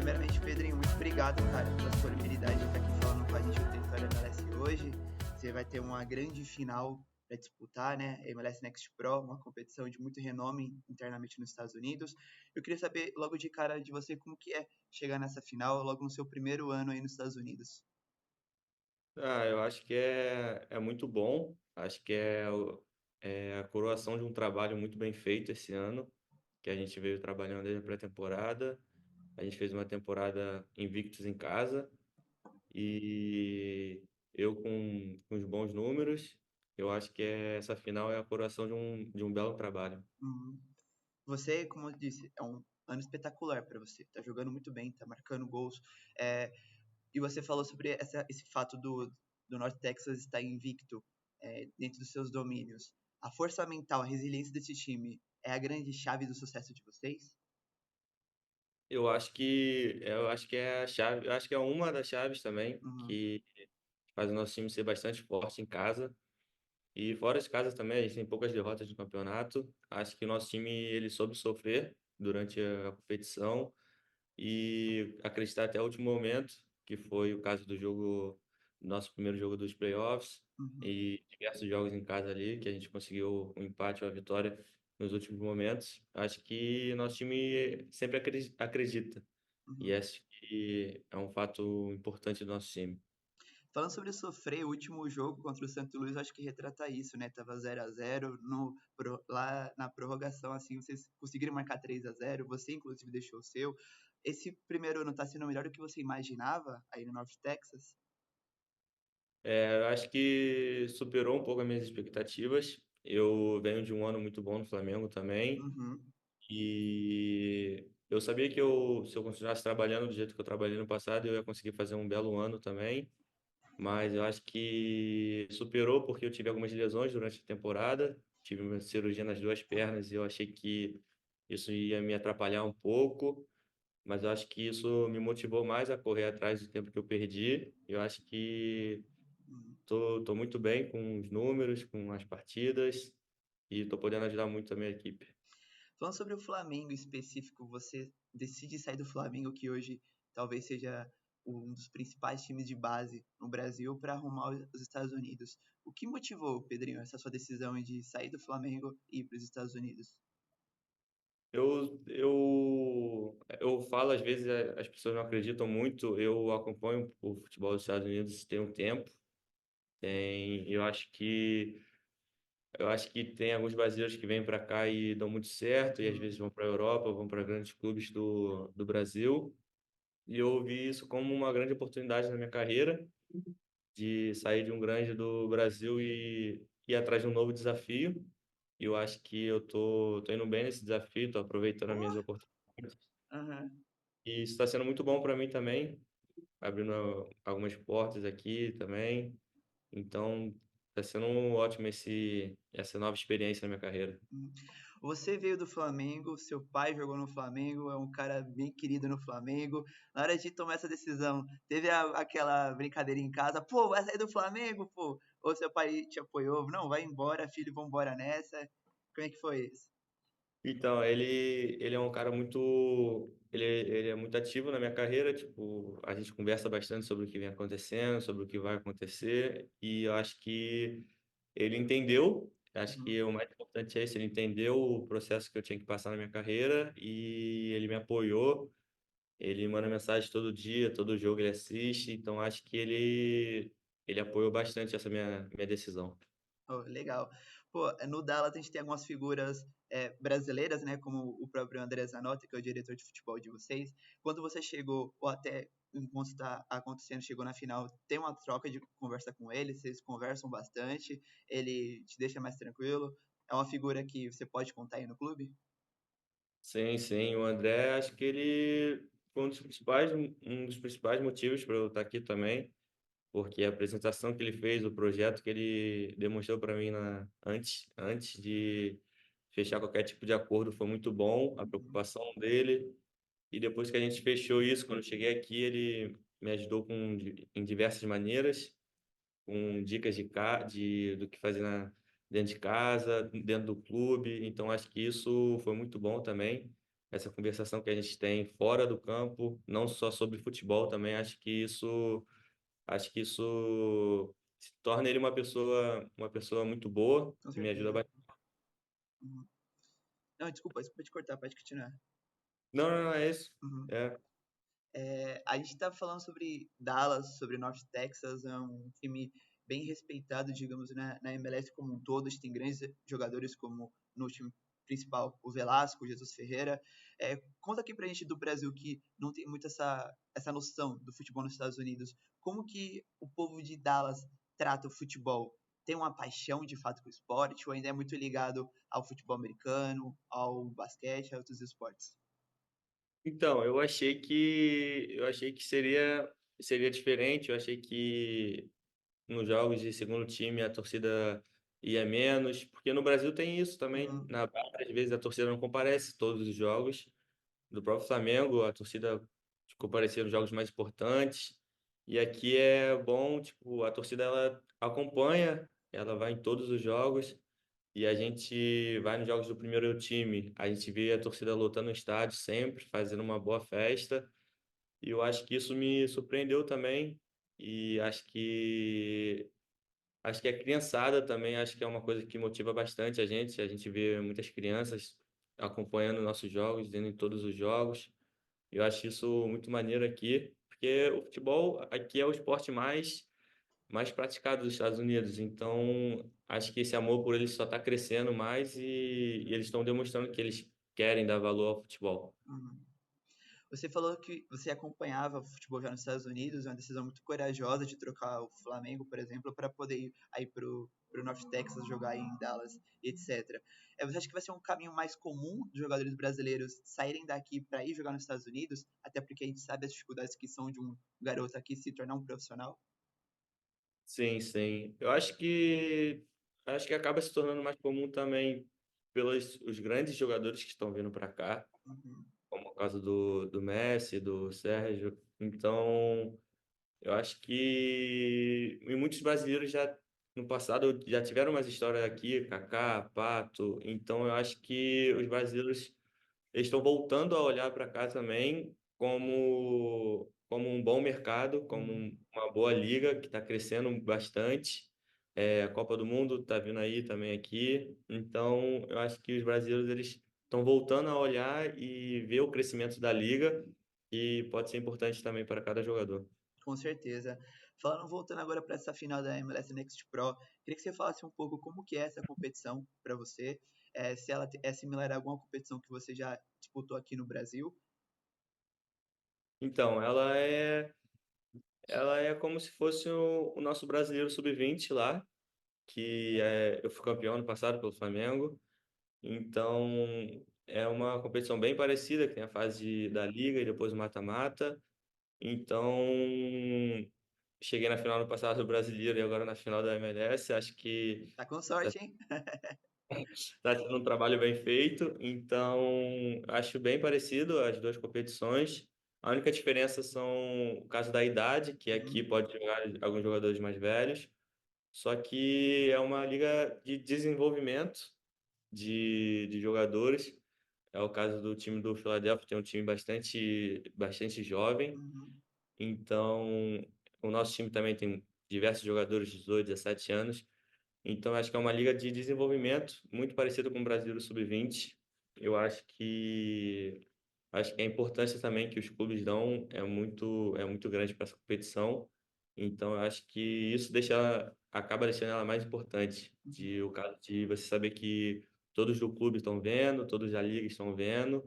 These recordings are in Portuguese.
Primeiramente, Pedrinho, muito obrigado, cara, pela disponibilidade de estar aqui falando com a gente do Território MLS hoje. Você vai ter uma grande final para disputar, né? A MLS Next Pro, uma competição de muito renome internamente nos Estados Unidos. Eu queria saber logo de cara de você como que é chegar nessa final logo no seu primeiro ano aí nos Estados Unidos. Eu acho que é muito bom. Acho que é a coroação de um trabalho muito bem feito esse ano, que a gente veio trabalhando desde a pré-temporada. A gente fez uma temporada invictos em casa e eu com os bons números, eu acho que essa final é a coroação de um belo trabalho. Uhum. Você, como eu disse, é um ano espetacular para você. Tá jogando muito bem, tá marcando gols. É, E você falou sobre esse fato do North Texas estar invicto dentro dos seus domínios. A força mental, a resiliência desse time é a grande chave do sucesso de vocês? Eu acho que é a chave, eu acho que é uma das chaves também Uhum, que faz o nosso time ser bastante forte em casa. E fora de casa também, a gente tem poucas derrotas no campeonato. Acho que o nosso time ele soube sofrer durante a competição e acreditar até o último momento, que foi o caso do jogo, nosso primeiro jogo dos playoffs uhum, e diversos jogos em casa ali, que a gente conseguiu um empate ou a vitória nos últimos momentos. Acho que nosso time sempre acredita e uhum. acho que é um fato importante do nosso time. Falando sobre sofrer, o último jogo contra o Santo Luís, acho que retrata isso, né? Tava 0-0 lá na prorrogação, assim, vocês conseguiram marcar 3-0, você inclusive deixou o seu. Esse primeiro ano tá sendo melhor do que você imaginava aí no North Texas? Eu acho que superou um pouco as minhas expectativas. Eu venho de um ano muito bom no Flamengo também. Uhum, E eu sabia que se eu continuasse trabalhando do jeito que eu trabalhei no passado, eu ia conseguir fazer um belo ano também. Mas eu acho que superou porque eu tive algumas lesões durante a temporada. Tive uma cirurgia nas duas pernas e eu achei que isso ia me atrapalhar um pouco. Mas eu acho que isso me motivou mais a correr atrás do tempo que eu perdi. Eu acho que uhum. tô muito bem com os números, com as partidas e tô podendo ajudar muito a minha equipe. Falando sobre o Flamengo em específico, você decide sair do Flamengo, que hoje talvez seja um dos principais times de base no Brasil, para arrumar os Estados Unidos. O que motivou, Pedrinho, essa sua decisão de sair do Flamengo e ir para os Estados Unidos? Eu falo, às vezes as pessoas não acreditam muito. Eu acompanho o futebol dos Estados Unidos tem um tempo. Eu acho que tem alguns brasileiros que vêm para cá e dão muito certo, e às vezes Uhum, vão para a Europa, vão para grandes clubes do Brasil. E eu vi isso como uma grande oportunidade na minha carreira, de sair de um grande do Brasil e ir atrás de um novo desafio. E eu acho que eu tô indo bem nesse desafio, tô aproveitando as minhas oh, oportunidades. aham. E isso está sendo muito bom para mim também, abrindo algumas portas aqui também. Então, está sendo ótimo essa nova experiência na minha carreira. Uhum. Você veio do Flamengo, seu pai jogou no Flamengo, é um cara bem querido no Flamengo. Na hora de tomar essa decisão, teve aquela brincadeira em casa, pô, vai sair do Flamengo, pô? Ou seu pai te apoiou, não, vai embora, filho, vambora nessa. Como é que foi isso? Então, ele é um cara ele é muito ativo na minha carreira, tipo, a gente conversa bastante sobre o que vem acontecendo, sobre o que vai acontecer, e eu acho que ele entendeu, acho Uhum. que o mais importante é isso, ele entendeu o processo que eu tinha que passar na minha carreira e ele me apoiou. Ele manda mensagem todo dia, todo jogo ele assiste, então acho que ele apoiou bastante essa minha decisão. Oh, legal. Pô, no Dallas a gente tem algumas figuras brasileiras, né? Como o próprio André Zanotti, que é o diretor de futebol de vocês. Quando você chegou, ou até enquanto está acontecendo, chegou na final, tem uma troca de conversa com ele, vocês conversam bastante, ele te deixa mais tranquilo. É uma figura que você pode contar aí no clube? Sim, sim, o André, acho que ele foi um dos principais motivos para eu estar aqui também, porque a apresentação que ele fez, o projeto que ele demonstrou para mim antes de fechar qualquer tipo de acordo foi muito bom, a Uhum, preocupação dele. E depois que a gente fechou isso, quando eu cheguei aqui, ele me ajudou em diversas maneiras, com dicas do que fazer dentro de casa, dentro do clube. Então, acho que isso foi muito bom também. essa conversação que a gente tem fora do campo, não só sobre futebol também, acho que isso torna ele uma pessoa muito boa, Com que me ajuda certeza. bastante. Uhum. Não, desculpa te cortar, pode continuar. Não, não, não, é isso. Uhum. É. A gente tá falando sobre Dallas, sobre North Texas, é um time bem respeitado, digamos, na MLS como um todo. A gente tem grandes jogadores como no time principal o Velasco, o Jesus Ferreira. Conta aqui pra gente do Brasil que não tem muito essa noção do futebol nos Estados Unidos. Como que o povo de Dallas trata o futebol? Tem uma paixão de fato com o esporte ou ainda é muito ligado ao futebol americano, ao basquete, a outros esportes? Então, eu achei que seria diferente, eu achei que nos jogos de segundo time a torcida ia menos, porque no Brasil tem isso também. Uhum, Às vezes a torcida não comparece todos os jogos do próprio Flamengo, a torcida comparecia nos jogos mais importantes. E aqui é bom, tipo, a torcida ela acompanha, ela vai em todos os jogos e a gente vai nos jogos do primeiro time, a gente vê a torcida lotando o estádio sempre, fazendo uma boa festa. E eu acho que isso me surpreendeu também. E acho que a criançada também, acho que é uma coisa que motiva bastante a gente. A gente vê muitas crianças acompanhando nossos jogos, indo em todos os jogos. Eu acho isso muito maneiro aqui, porque o futebol aqui é o esporte mais praticado dos Estados Unidos. Então, acho que esse amor por ele só está crescendo mais e eles estão demonstrando que eles querem dar valor ao futebol. uhum. Você falou que você acompanhava o futebol já nos Estados Unidos, é uma decisão muito corajosa de trocar o Flamengo, por exemplo, para poder ir aí pro North Texas jogar em Dallas, etc. Você acha que vai ser um caminho mais comum dos jogadores brasileiros saírem daqui para ir jogar nos Estados Unidos, até porque a gente sabe as dificuldades que são de um garoto aqui se tornar um profissional? Sim, sim. Eu acho que acaba se tornando mais comum também pelos os grandes jogadores que estão vindo para cá, Uhum, como o caso do Messi, do Sérgio. Então, eu acho que e muitos brasileiros já no passado já tiveram umas histórias aqui, Kaká, Pato. Então, eu acho que os brasileiros eles estão voltando a olhar para cá também como um bom mercado, como uhum. uma boa liga que está crescendo bastante. A Copa do Mundo está vindo aí também aqui. Então, eu acho que os brasileiros eles estão voltando a olhar e ver o crescimento da liga e pode ser importante também para cada jogador. Com certeza. Voltando agora para essa final da MLS Next Pro, queria que você falasse um pouco como que é essa competição para você, se ela é similar a alguma competição que você já disputou aqui no Brasil. Então, ela é como se fosse o nosso brasileiro sub-20 lá, eu fui campeão ano passado pelo Flamengo. Então, é uma competição bem parecida, que tem a fase da Liga e depois o mata-mata. Então, cheguei na final no passado do Brasileiro e agora na final da MLS. Acho que Tá com está sorte, hein? sendo um trabalho bem feito. Então, acho bem parecido as duas competições. A única diferença são o caso da idade, que aqui Uhum, pode jogar alguns jogadores mais velhos. Só que é uma liga de desenvolvimento de jogadores. É o caso do time do Philadelphia, tem um time bastante jovem. uhum, Então, o nosso time também tem diversos jogadores de 18, 17 anos. Então, acho que é uma liga de desenvolvimento, muito parecida com o Brasileiro Sub-20. Eu acho que a importância também que os clubes dão é muito grande para essa competição. Então, eu acho que isso acaba deixando ela mais importante, uhum. de o caso de você saber que todos do clube estão vendo, todos da liga estão vendo,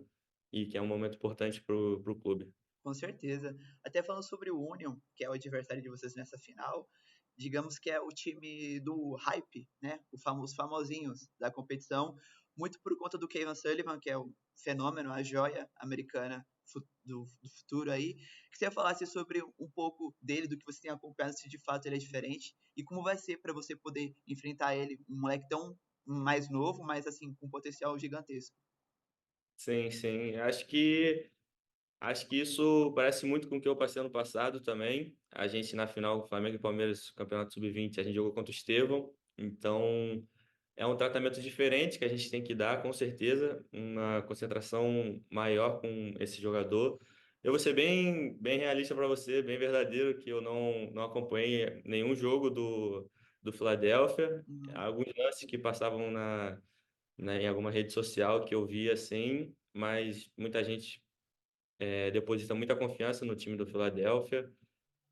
e que é um momento importante para o clube. Com certeza. Até falando sobre o Union, que é o adversário de vocês nessa final, digamos que é o time do hype, né? Os famosinhos da competição, muito por conta do Kevin Sullivan, que é o fenômeno, a joia americana do futuro aí. Que você falasse sobre um pouco dele, do que você tem acompanhado, se de fato ele é diferente, e como vai ser para você poder enfrentar ele, um moleque tão mais novo, mas assim, com potencial gigantesco. Sim, sim. Acho que isso parece muito com o que eu passei ano passado também. A gente na final, Flamengo e Palmeiras, Campeonato Sub-20, a gente jogou contra o Estevão. Então, é um tratamento diferente que a gente tem que dar, com certeza, uma concentração maior com esse jogador. Eu vou ser bem realista para você, bem verdadeiro, que eu não acompanhei nenhum jogo do Philadelphia. Uhum. Alguns lances que passavam em alguma rede social que eu vi assim, mas muita gente deposita muita confiança no time do Philadelphia.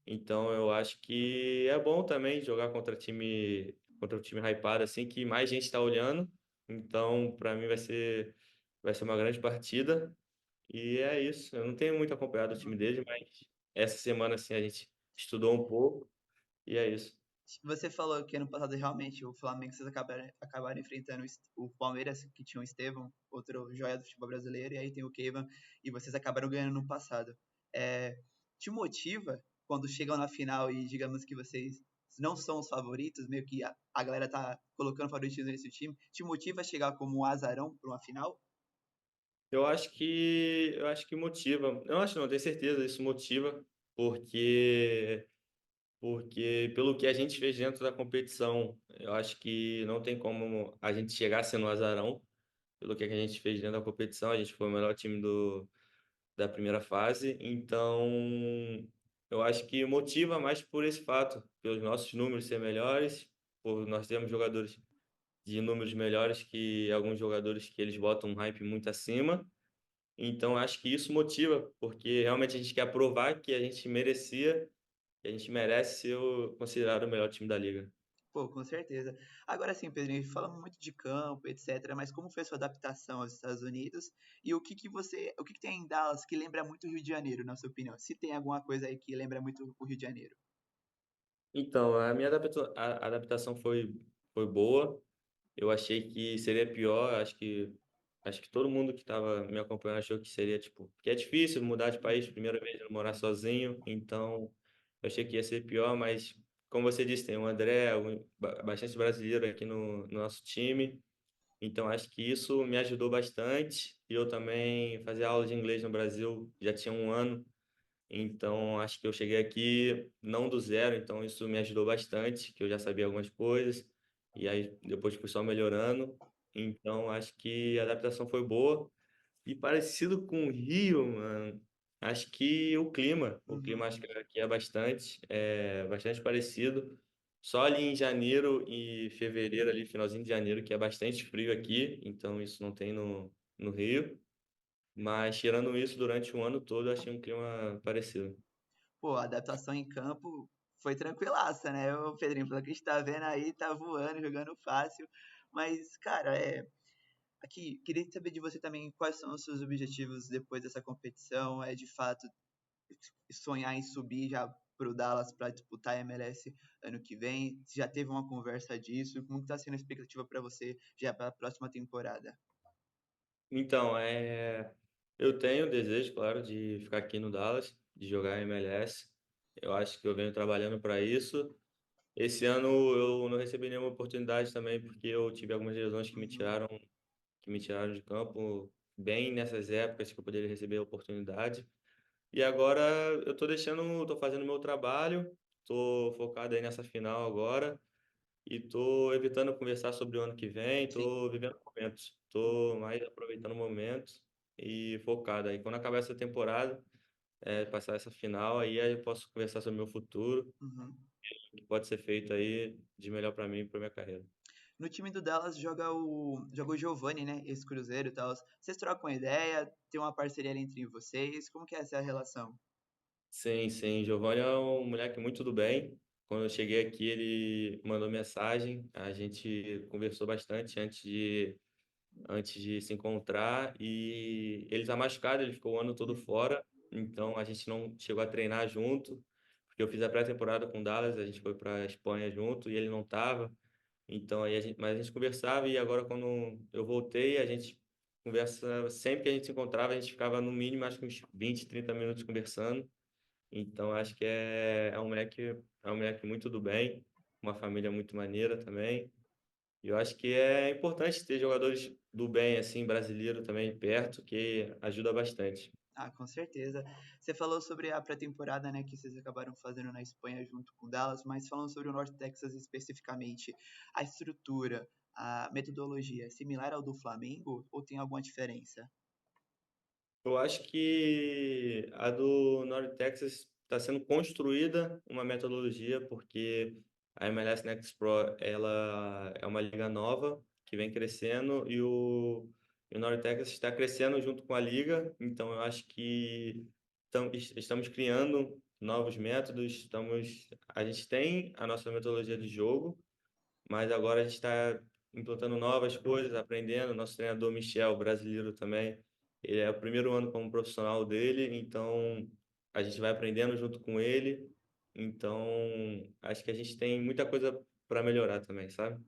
Então eu acho que é bom também jogar contra o time hypado assim que mais gente está olhando. Então para mim vai ser uma grande partida e é isso. Eu não tenho muito acompanhado o time Uhum. dele, mas essa semana assim a gente estudou um pouco e é isso. Você falou que ano passado realmente o Flamengo vocês acabaram enfrentando o Palmeiras, que tinha o Estevão, outro joia do futebol brasileiro, e aí tem o Keivan, e vocês acabaram ganhando no passado. É, te motiva quando chegam na final e digamos que vocês não são os favoritos, meio que a galera tá colocando favoritismo nesse time, te motiva a chegar como um azarão para uma final? Eu acho que motiva. Eu acho não, tenho certeza, isso motiva porque pelo que a gente fez dentro da competição, eu acho que não tem como a gente chegar sendo um azarão. Pelo que a gente fez dentro da competição, a gente foi o melhor time da primeira fase. Então, eu acho que motiva mais por esse fato, pelos nossos números ser melhores, por nós termos jogadores de números melhores que alguns jogadores que eles botam um hype muito acima. Então, acho que isso motiva, porque realmente a gente quer provar que a gente merecia, que a gente merece ser considerado o melhor time da liga. Pô, com certeza. Agora sim, Pedrinho, falamos muito de campo, etc, mas como foi sua adaptação aos Estados Unidos? E o que que tem em Dallas que lembra muito o Rio de Janeiro, na sua opinião? Se tem alguma coisa aí que lembra muito o Rio de Janeiro. Então, a minha adaptação foi boa. Eu achei que seria pior, acho que todo mundo que estava me acompanhando achou que seria tipo, porque é difícil mudar de país, primeira vez eu morar sozinho, então eu achei que ia ser pior, mas como você disse, tem o André, bastante brasileiro aqui no nosso time, então acho que isso me ajudou bastante. E eu também fazia aula de inglês no Brasil, já tinha um ano, então, acho que eu cheguei aqui não do zero, então isso me ajudou bastante, que eu já sabia algumas coisas, e aí depois fui só melhorando. Então, acho que a adaptação foi boa. E parecido com o Rio, mano, acho que o clima Uhum. acho que aqui é bastante parecido. Só ali em janeiro e fevereiro, ali, finalzinho de janeiro, que é bastante frio aqui, então isso não tem no Rio. Mas tirando isso, durante o ano todo, eu achei um clima parecido. Pô, a adaptação em campo foi tranquilaça, né? O Pedrinho, pelo que a gente tá vendo aí, tá voando, jogando fácil. Mas, cara, aqui, queria saber de você também quais são os seus objetivos depois dessa competição. É de fato sonhar em subir já pro Dallas para disputar a MLS ano que vem? Você já teve uma conversa disso? Como está sendo a expectativa para você já para a próxima temporada? Então, eu tenho o desejo, claro, de ficar aqui no Dallas, de jogar MLS. Eu acho que eu venho trabalhando para isso. Esse ano eu não recebi nenhuma oportunidade também, porque eu tive algumas lesões Uhum, que me tiraram de campo bem nessas épocas que eu poderia receber a oportunidade. E agora eu tô fazendo o meu trabalho, tô focado aí nessa final agora. E tô evitando conversar sobre o ano que vem, sim. tô vivendo momentos, tô mais aproveitando o momento e focado aí. Quando acabar essa temporada, passar essa final, aí eu posso conversar sobre o meu futuro, Uhum. o que pode ser feito aí de melhor para mim e para minha carreira. No time do Dallas joga o Giovani, né? Ex-Cruzeiro e tal. Vocês trocam ideia? Tem uma parceria ali entre vocês? Como que é essa relação? Sim, sim, Giovanni é um moleque muito do bem. Quando eu cheguei aqui, ele mandou mensagem, a gente conversou bastante antes de se encontrar e ele tá machucado, ele ficou o ano todo Uhum, fora, então a gente não chegou a treinar junto, porque eu fiz a pré-temporada com o Dallas, a gente foi para a Espanha junto e ele não tava, então mas a gente conversava e agora quando eu voltei, a gente conversa, sempre que a gente se encontrava, a gente ficava no mínimo acho que uns 20, 30 minutos conversando, então acho que é um moleque muito do bem, uma família muito maneira também. E eu acho que é importante ter jogadores do bem, assim, brasileiro também perto, que ajuda bastante. Ah, com certeza. Você falou sobre a pré-temporada, né, que vocês acabaram fazendo na Espanha junto com o Dallas, mas falando sobre o Norte Texas especificamente, a estrutura, a metodologia é similar ao do Flamengo ou tem alguma diferença? Eu acho que a do North Texas está sendo construída uma metodologia, porque a MLS Next Pro ela é uma liga nova que vem crescendo e o North Texas está crescendo junto com a liga, então eu acho que estamos criando novos métodos, a gente tem a nossa metodologia de jogo, mas agora a gente está implantando novas coisas, aprendendo. Nosso treinador Michel, brasileiro também, ele é o primeiro ano como profissional dele, então a gente vai aprendendo junto com ele. Então, acho que a gente tem muita coisa para melhorar também, sabe?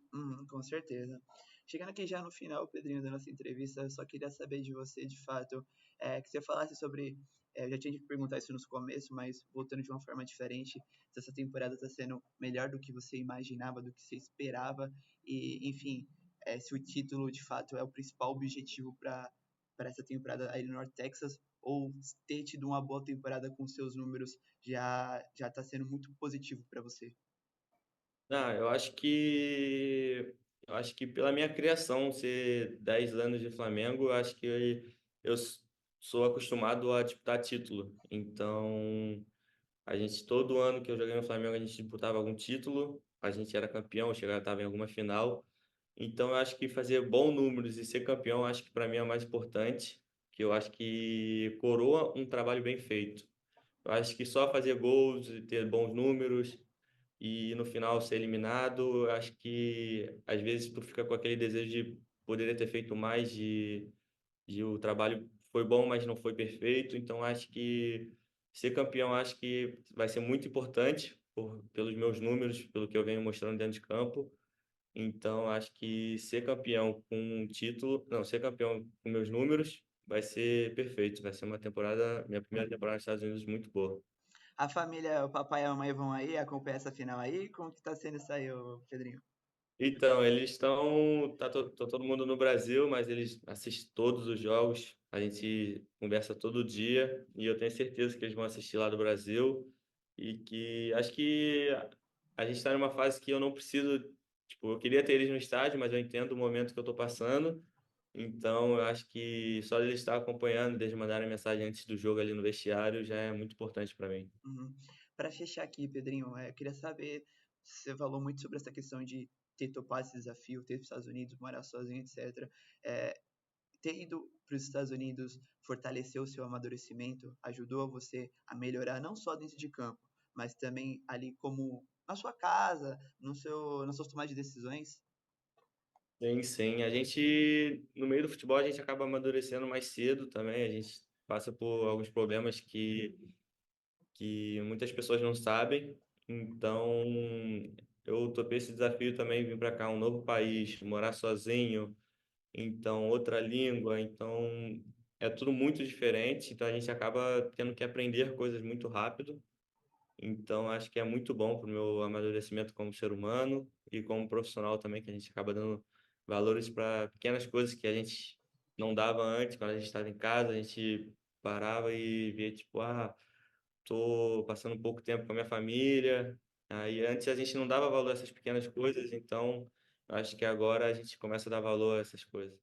Com certeza. Chegando aqui já no final, Pedrinho, da nossa entrevista, eu só queria saber de você, de fato, que você falasse sobre. Eu já tinha que perguntar isso no começo, mas voltando de uma forma diferente, se essa temporada está sendo melhor do que você imaginava, do que você esperava, e, enfim, se o título de fato é o principal objetivo para essa temporada aí no North Texas, ou ter tido uma boa temporada com seus números já está sendo muito positivo para você. Ah, eu acho que pela minha criação ser 10 anos de Flamengo, eu acho que sou acostumado a disputar título. Então, a gente, todo ano que eu joguei no Flamengo, a gente disputava algum título, a gente era campeão, chegava, estava em alguma final. Então, eu acho que fazer bons números e ser campeão, acho que para mim é o mais importante, que eu acho que coroa um trabalho bem feito. Eu acho que só fazer gols e ter bons números e no final ser eliminado, eu acho que às vezes tu fica com aquele desejo de poderia ter feito mais, de o trabalho foi bom, mas não foi perfeito. Então, acho que ser campeão, acho que vai ser muito importante pelos meus números, pelo que eu venho mostrando dentro de campo. Então, acho que ser campeão com um título, não, ser campeão com meus números vai ser perfeito. Vai ser uma temporada, minha primeira temporada nos Estados Unidos muito boa. A família, o papai e a mamãe vão aí, acompanhar essa final aí? Como que tá sendo isso aí, ô Pedrinho? Então, eles estão. Tá todo mundo no Brasil, mas eles assistem todos os jogos. A gente conversa todo dia e eu tenho certeza que eles vão assistir lá do Brasil. E que acho que a gente está numa fase que eu não preciso. Tipo, eu queria ter eles no estádio, mas eu entendo o momento que eu estou passando. Então, eu acho que só eles estar acompanhando, desde mandarem mensagem antes do jogo ali no vestiário, já é muito importante para mim. Uhum. Para fechar aqui, Pedrinho, eu queria saber, você falou muito sobre essa questão de ter topado esse desafio, ter ido para os Estados Unidos, morar sozinho, etc. É, ter ido para os Estados Unidos fortaleceu o seu amadurecimento, ajudou a você a melhorar não só dentro de campo, mas também ali como na sua casa, nas suas tomadas de decisões? Sim, sim. A gente, no meio do futebol, a gente acaba amadurecendo mais cedo também. A gente passa por alguns problemas que muitas pessoas não sabem. Então, eu topei esse desafio também, vim para cá, um novo país, morar sozinho, então, outra língua. Então, é tudo muito diferente. Então, a gente acaba tendo que aprender coisas muito rápido. Então, acho que é muito bom para o meu amadurecimento como ser humano e como profissional também, que a gente acaba dando valores para pequenas coisas que a gente não dava antes, quando a gente estava em casa, a gente parava e via, tipo, tô passando um pouco tempo com a minha família. Aí antes a gente não dava valor a essas pequenas coisas, então acho que agora a gente começa a dar valor a essas coisas.